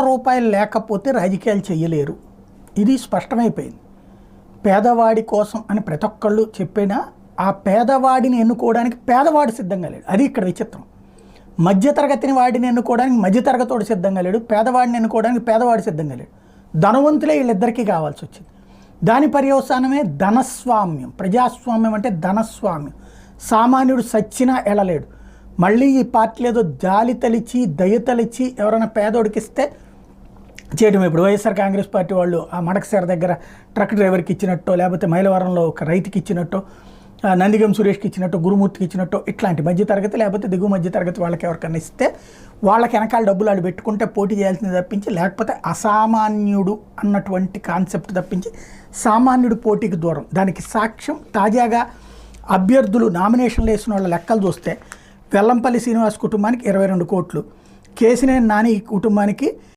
రూపాయలు లేకపోతే రాజకీయాలు చేయలేరు. ఇది స్పష్టమైపోయింది. పేదవాడి కోసం అని ప్రతి ఒక్కళ్ళు చెప్పినా ఆ పేదవాడిని ఎన్నుకోవడానికి పేదవాడు సిద్ధంగా లేడు. అది ఇక్కడ విచిత్రం. మధ్యతరగతిని వాడిని ఎన్నుకోవడానికి మధ్యతరగతోడు సిద్ధంగా లేడు, పేదవాడిని ఎన్నుకోవడానికి పేదవాడు సిద్ధంగా లేడు. ధనవంతులే వీళ్ళిద్దరికీ కావాల్సి వచ్చింది. దాని పర్యవసానమే ధనస్వామ్యం. ప్రజాస్వామ్యం అంటే ధనస్వామ్యం. సామాన్యుడు సచ్చినా ఎడలేడు. మళ్ళీ ఈ పార్టీలు ఏదో జాలి తలిచి దయ తలిచి ఎవరైనా పేదోడికి ఇస్తే చేయడం. ఇప్పుడు వైఎస్ఆర్ కాంగ్రెస్ పార్టీ వాళ్ళు ఆ మడకసేర దగ్గర ట్రక్ డ్రైవర్కి ఇచ్చినట్టో, లేకపోతే మైలవరంలో ఒక రైతుకి ఇచ్చినట్టో, నందిగం సురేష్కి ఇచ్చినట్టు, గురుమూర్తికి ఇచ్చినట్టు, ఇట్లాంటి మధ్యతరగతి లేకపోతే దిగువ మధ్యతరగతి వాళ్ళకి ఎవరికైనా ఇస్తే వాళ్ళకి వెనకాల డబ్బులు ఆడు పెట్టుకుంటే పోటీ చేయాల్సింది తప్పించి, లేకపోతే అసామాన్యుడు అన్నటువంటి కాన్సెప్ట్ తప్పించి సామాన్యుడు పోటీకి దూరం. దానికి సాక్ష్యం తాజాగా అభ్యర్థులు నామినేషన్లు వేసిన వాళ్ళ లెక్కలు చూస్తే వెల్లంపల్లి శ్రీనివాస్ కుటుంబానికి 22 కోట్లు, కేసినేని నాని కుటుంబానికి